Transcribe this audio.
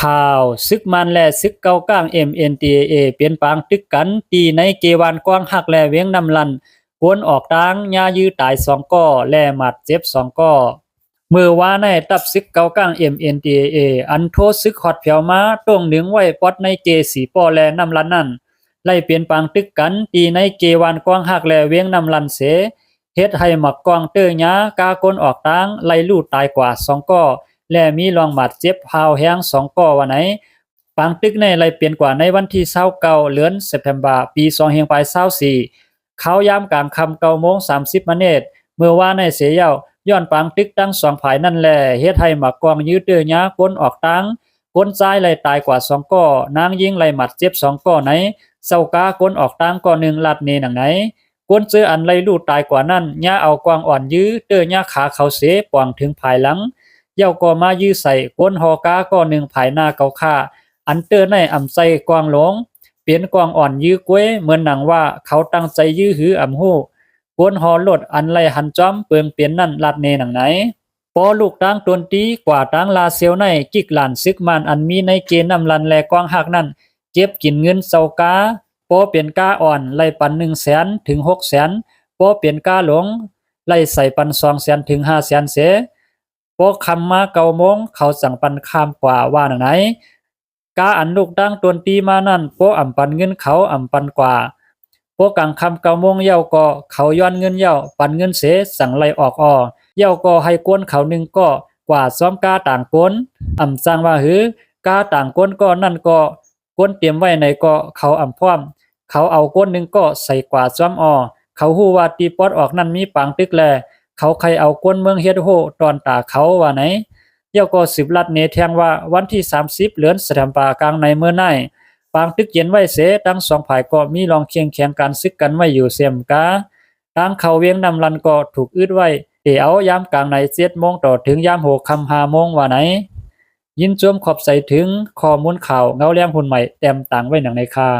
ข่าวซึกมันและซึกเก่ากลาง MNDAA เปลี่ยนปางตึกกันตีในเกวานกว้างหักและเวียงนำลันกวนออกตางยายื้อตาย2ก่อและหมัดเจ็บ2ก่อเมื่อวานในตับซึกเก่ากลาง MNDAA อันโทษซึกฮอดเผียวมาตรงหนึ่งไว้ปอดในเกสีปอและนำลันนั่นไล่เปลี่ยนปางตึกกันตีในเกวานกว้างหักและเวียงนำลันเสเฮ็ดให้หมักกวางเตอร์ยากากนออกตางไล่ลู่ตายกว่า2ก่อและมีรองบาดเจ็บพาวแห้ง2ก่อว่าไหนปางตึกในไล่เปลี่ยนกว่าในวันที่29เดือนเซปเทมเบอร์ปี2524เขายามกลางค่ำ9:30 นเมื่อวานในเสียย้อนปางตึกตั้ง2ฝ่ายนั่นแลเฮ็ดให้หมักกวางยื้อเตอร์ยากนออกตางก้นซ้ายไล่ตายกว่า2ก่อนางยิงไล่หมัดเจ็บ2ก่อไหนเซากากนออกตางก่อ1ลัดเนหนังไหนก้นเจออันไล่ลู่ตายกว่านั้นย่าเอากวางอ่อนยื้อเตอร์ย่าขาเขาเสปวงถึงภายหลังเย้าก็มายื้อใส่ก้นหอกาก็1ภายหน้าเกาค่าอันเตอร์ในอำใจกวางหลงเปลี่ยนกวางอ่อนยื้อกวยเหมือนหนังว่าเขาตั้งใจยื้อหืออำฮู้ก้นหอลดอันไล่หันจอมเปิงเปลี่ยนนั่นลัดเนหนังไหนปอลูกตั้งตนตีกว่าตั้งลาเซียวในกิกหลานซึกมันอันมีในเกนำลันและกวางหักนั่นเจ็บกินเงินเซากาปอเปลี่ยนกาอ่อนไล่ปัน100,000ถึง600,000ปอเปลี่ยนกาหลงไล่ใส่ปัน200,000ถึง500,000เสปอคำมา9โมงเขาสั่งปันข้ามกว่าว่าหนังไหนกาอันลูกตั้งตนตีมานั่นปออำปันเงินเขาอำปันกว่าปอกลางคำ9โมงเย้าก็เขาย้อนเงินเย้าปันเงินเสสั่งไล่ออกเย้าก็ให้กวนเขา1ก็กว่าซ้อมกาต่างกวนอำสั่งว่าหือกาต่างกวนก็นั่นก็กวนเตรียมไว้ในก็เขาอำพร้อมเขาเอากวน1ก็ใส่กว่าซ้อมเขาฮู้ว่าตีปอดออกนั่นมีปางตึกแลเขาใครเอากวนเมืองเฮ็ดโหตอนตาเขาว่าไหนเย้าก็สืบลัดเนแทงว่าวันที่30เดือนสิงหาคมกลางในเมื่อไหนปางตึกเย็นไว้เสทั้ง2ฝ่ายก็มีรองเคียงแข่งการซึกกันไว้อยู่เสียมกาทางเขาเวียงนำลันก็ถูกอึดไว้เอายามกลางใน7โมงต่อถึงยาม6ค่ำ5โมงว่าไหนยินจมขอบใส่ถึงข้อมูลข่าวเงาแหลมหุ่นใหม่เต็มต่างไว้หนังในคา